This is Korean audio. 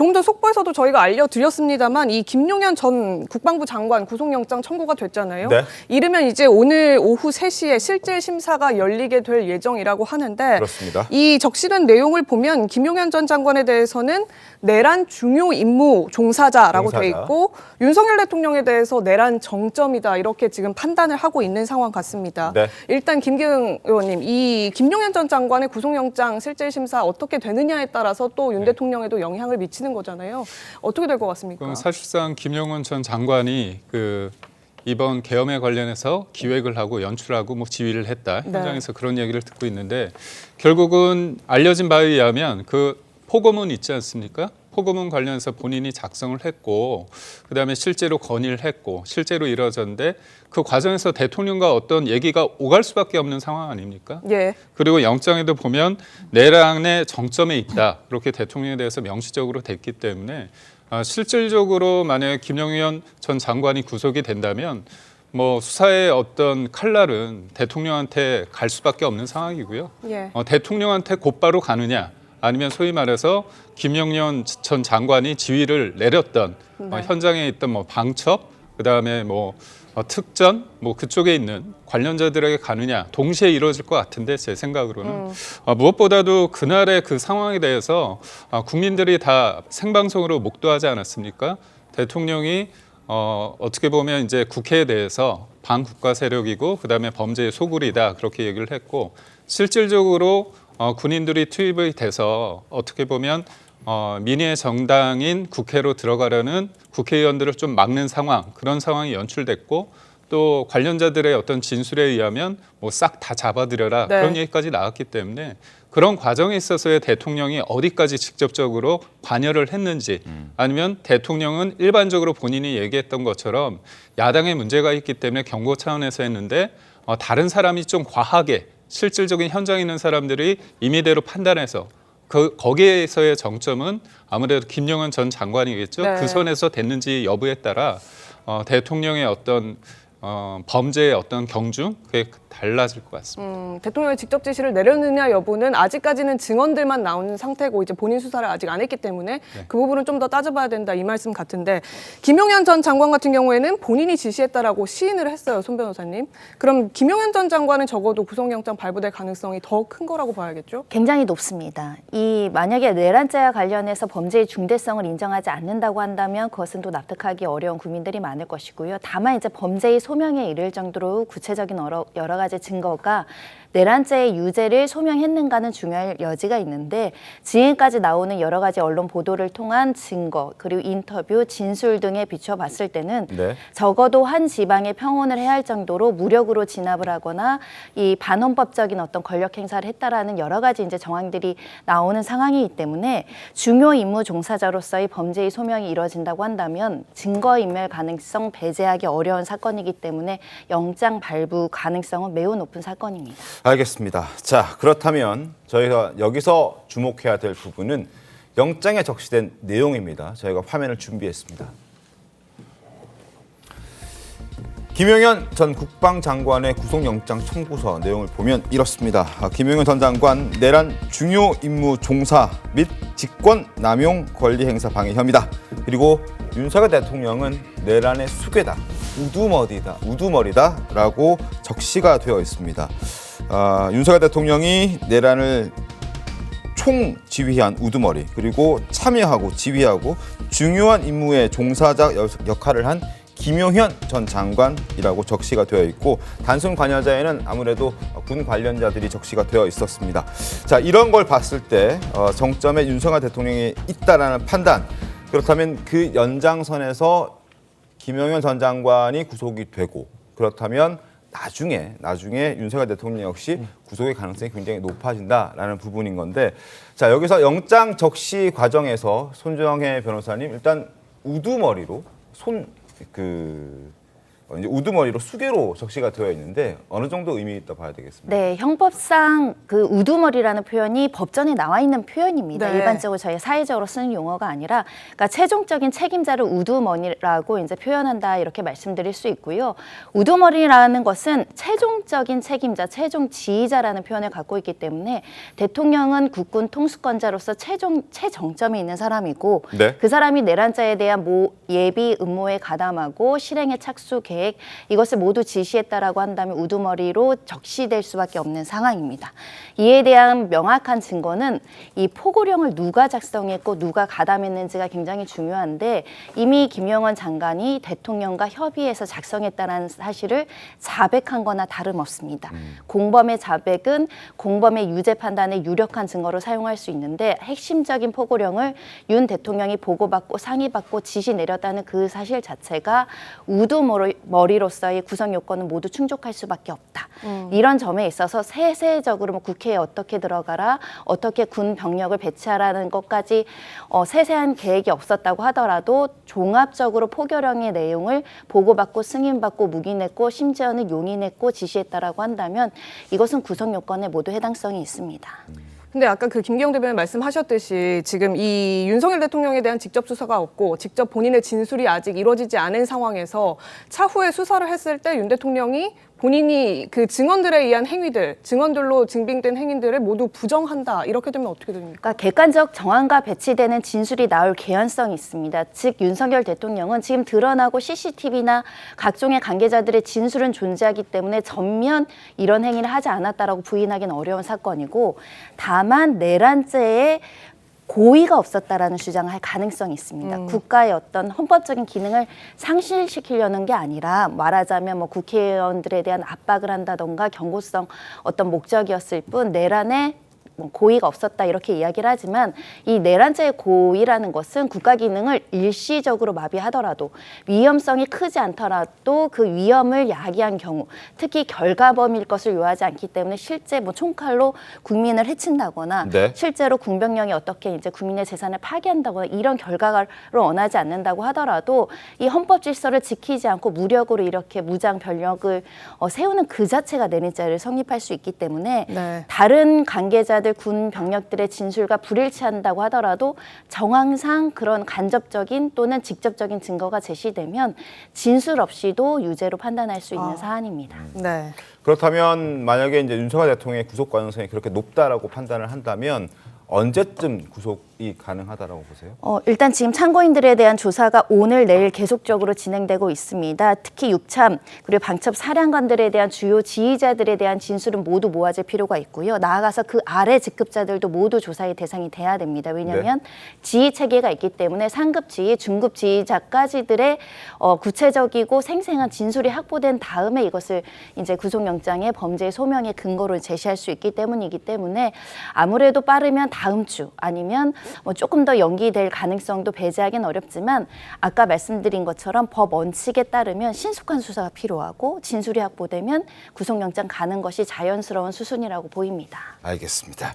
조금 전 속보에서도 저희가 알려드렸습니다만 이 김용현 전 국방부 장관 구속영장 청구가 됐잖아요. 네. 이르면 이제 오늘 오후 3시에 실질 심사가 열리게 될 예정이라고 하는데 그렇습니다. 이 적시된 내용을 보면 김용현 전 장관에 대해서는 내란 중요 임무 종사자라고 돼 있고 윤석열 대통령에 대해서 내란 정점이다 이렇게 지금 판단을 하고 있는 상황 같습니다. 네. 일단 김기흥 의원님, 이 김용현 전 장관의 구속영장 실질 심사 어떻게 되느냐에 따라서 또 윤 대통령에도 영향을 미치는 거잖아요. 어떻게 될 것 같습니까? 사실상 김용현 전 장관이 이번 계엄에 관련해서 기획을 하고 연출하고 뭐 지휘를 했다. 네. 현장에서 그런 얘기를 듣고 있는데 결국은 알려진 바에 의하면 그 포고문 있지 않습니까? 포고문 관련해서 본인이 작성을 했고 그다음에 실제로 건의를 했고 실제로 이루어졌는데 그 과정에서 대통령과 어떤 얘기가 오갈 수밖에 없는 상황 아닙니까? 예. 그리고 영장에도 보면 내란의 정점에 있다. 이렇게 대통령에 대해서 명시적으로 됐기 때문에 실질적으로 만약에 김용현 전 장관이 구속이 된다면 뭐 수사의 어떤 칼날은 대통령한테 갈 수밖에 없는 상황이고요. 예. 대통령한테 곧바로 가느냐 아니면 소위 말해서 김용현 전 장관이 지휘를 내렸던 현장에 있던 뭐 방첩 그다음에 뭐 특전 뭐 그쪽에 있는 관련자들에게 가느냐 동시에 이루어질 것 같은데 제 생각으로는 무엇보다도 그날의 그 상황에 대해서 국민들이 다 생방송으로 목도하지 않았습니까? 대통령이 어떻게 보면 이제 국회에 대해서 반국가 세력이고 그다음에 범죄의 소굴이다 그렇게 얘기를 했고 실질적으로 군인들이 투입이 돼서 어떻게 보면 민의의 정당인 국회로 들어가려는 국회의원들을 좀 막는 상황 그런 상황이 연출됐고 또 관련자들의 어떤 진술에 의하면 뭐 싹 다 잡아들여라 네. 그런 얘기까지 나왔기 때문에 그런 과정에 있어서의 대통령이 어디까지 직접적으로 관여를 했는지 아니면 대통령은 일반적으로 본인이 얘기했던 것처럼 야당에 문제가 있기 때문에 경고 차원에서 했는데 다른 사람이 좀 과하게 실질적인 현장에 있는 사람들이 임의대로 판단해서 거기에서의 정점은 아무래도 김용현 전 장관이겠죠. 네. 그 선에서 됐는지 여부에 따라 대통령의 어떤 범죄의 어떤 경중 그게 달라질 것 같습니다. 대통령이 직접 지시를 내렸느냐 여부는 아직까지는 증언들만 나오는 상태고 이제 본인 수사를 아직 안 했기 때문에 그 부분은 좀 더 따져봐야 된다 이 말씀 같은데 김용현 전 장관 같은 경우에는 본인이 지시했다라고 시인을 했어요, 손 변호사님. 그럼 김용현 전 장관은 적어도 구속영장 발부될 가능성이 더 큰 거라고 봐야겠죠? 굉장히 높습니다. 만약에 내란죄와 관련해서 범죄의 중대성을 인정하지 않는다고 한다면 그것은 또 납득하기 어려운 국민들이 많을 것이고요. 다만 이제 범죄의 소명에 이를 정도로 구체적인 여러 가지 증거가 내란죄의 유죄를 소명했는가는 중요할 여지가 있는데 지금까지 나오는 여러 가지 언론 보도를 통한 증거 그리고 인터뷰, 진술 등에 비춰봤을 때는 네. 적어도 한 지방에 평온을 해야 할 정도로 무력으로 진압을 하거나 이 반헌법적인 어떤 권력 행사를 했다라는 여러 가지 이제 정황들이 나오는 상황이기 때문에 중요 임무 종사자로서의 범죄의 소명이 이루어진다고 한다면 증거인멸 가능성 배제하기 어려운 사건이기 때문에 영장 발부 가능성은 매우 높은 사건입니다. 알겠습니다. 자, 그렇다면 저희가 여기서 주목해야 될 부분은 영장에 적시된 내용입니다. 저희가 화면을 준비했습니다. 김용현 전 국방장관의 구속영장 청구서 내용을 보면 이렇습니다. 김용현 전 장관 내란 중요 임무 종사 및 직권 남용 권리 행사 방해 혐의다. 그리고 윤석열 대통령은 내란의 수괴다, 우두머리다라고 적시가 되어 있습니다. 윤석열 대통령이 내란을 총지휘한 우두머리 그리고 참여하고 지휘하고 중요한 임무의 종사자 역할을 한 김용현 전 장관이라고 적시가 되어 있고 단순 관여자에는 아무래도 군 관련자들이 적시가 되어 있었습니다. 자, 이런 걸 봤을 때 정점에 윤석열 대통령이 있다라는 판단, 그렇다면 그 연장선에서 김용현 전 장관이 구속이 되고 그렇다면 나중에 윤석열 대통령 역시 구속의 가능성이 굉장히 높아진다라는 부분인 건데, 자, 여기서 영장 적시 과정에서 손정혜 변호사님 일단 우두머리로 이제 우두머리로 수개로 적시가 되어 있는데 어느 정도 의미 있다 봐야 되겠습니다. 네, 형법상 그 우두머리라는 표현이 법전에 나와 있는 표현입니다. 네. 일반적으로 저희가 사회적으로 쓰는 용어가 아니라, 그러니까 최종적인 책임자를 우두머리라고 이제 표현한다 이렇게 말씀드릴 수 있고요. 우두머리라는 것은 최종적인 책임자, 최종 지휘자라는 표현을 갖고 있기 때문에 대통령은 국군 통수권자로서 최정점이 있는 사람이고 네. 그 사람이 내란자에 대한 예비 음모에 가담하고 실행에 착수 계획 이것을 모두 지시했다라고 한다면 우두머리로 적시될 수밖에 없는 상황입니다. 이에 대한 명확한 증거는 이 포고령을 누가 작성했고 누가 가담했는지가 굉장히 중요한데, 이미 김영원 장관이 대통령과 협의해서 작성했다는 사실을 자백한 거나 다름없습니다. 공범의 자백은 공범의 유죄 판단에 유력한 증거로 사용할 수 있는데, 핵심적인 포고령을 윤 대통령이 보고받고 상의받고 지시 내렸다는 그 사실 자체가 우두머리로서의 구성 요건은 모두 충족할 수밖에 없다. 이런 점에 있어서 세세적으로 뭐 국회에 어떻게 들어가라, 어떻게 군 병력을 배치하라는 것까지 세세한 계획이 없었다고 하더라도 종합적으로 포고령의 내용을 보고받고 승인받고 묵인했고 심지어는 용인했고 지시했다라고 한다면 이것은 구성 요건에 모두 해당성이 있습니다. 근데 아까 그 김기영 대변인 말씀하셨듯이 지금 이 윤석열 대통령에 대한 직접 수사가 없고 직접 본인의 진술이 아직 이루어지지 않은 상황에서 차후에 수사를 했을 때 윤 대통령이 본인이 그 증언들에 의한 행위들, 증언들로 증빙된 행위들을 모두 부정한다. 이렇게 되면 어떻게 됩니까? 그러니까 객관적 정황과 배치되는 진술이 나올 개연성이 있습니다. 즉 윤석열 대통령은 지금 드러나고 CCTV나 각종의 관계자들의 진술은 존재하기 때문에 전면 이런 행위를 하지 않았다라고 부인하기는 어려운 사건이고, 다만 내란죄에 고의가 없었다라는 주장을 할 가능성이 있습니다. 국가의 어떤 헌법적인 기능을 상실시키려는 게 아니라, 말하자면 뭐 국회의원들에 대한 압박을 한다던가 경고성 어떤 목적이었을 뿐 내란에 뭐 고의가 없었다 이렇게 이야기를 하지만, 이 내란죄의 고의라는 것은 국가 기능을 일시적으로 마비하더라도, 위험성이 크지 않더라도 그 위험을 야기한 경우, 특히 결과범일 것을 요하지 않기 때문에 실제 뭐 총칼로 국민을 해친다거나 네. 실제로 군병력이 어떻게 이제 국민의 재산을 파괴한다거나 이런 결과를 원하지 않는다고 하더라도 이 헌법 질서를 지키지 않고 무력으로 이렇게 무장 병력을 세우는 그 자체가 내란죄를 성립할 수 있기 때문에 네. 다른 관계자들 군 병력들의 진술과 불일치한다고 하더라도 정황상 그런 간접적인 또는 직접적인 증거가 제시되면 진술 없이도 유죄로 판단할 수 있는 사안입니다. 네. 그렇다면 만약에 이제 윤석열 대통령의 구속 가능성이 그렇게 높다라고 판단을 한다면 언제쯤 구속이 가능하다라고 보세요? 일단 지금 참고인들에 대한 조사가 오늘 내일 계속적으로 진행되고 있습니다. 특히 육참 그리고 방첩 사령관들에 대한 주요 지휘자들에 대한 진술은 모두 모아질 필요가 있고요. 나아가서 그 아래 직급자들도 모두 조사의 대상이 돼야 됩니다. 왜냐하면 지휘 체계가 있기 때문에 상급 지휘, 중급 지휘자까지들의 구체적이고 생생한 진술이 확보된 다음에 이것을 이제 구속영장의 범죄의 소명의 근거로 제시할 수 있기 때문에 아무래도 빠르면 다음 주 아니면 뭐 조금 더 연기될 가능성도 배제하기는 어렵지만, 아까 말씀드린 것처럼 법 원칙에 따르면 신속한 수사가 필요하고 진술이 확보되면 구속영장 가는 것이 자연스러운 수순이라고 보입니다. 알겠습니다.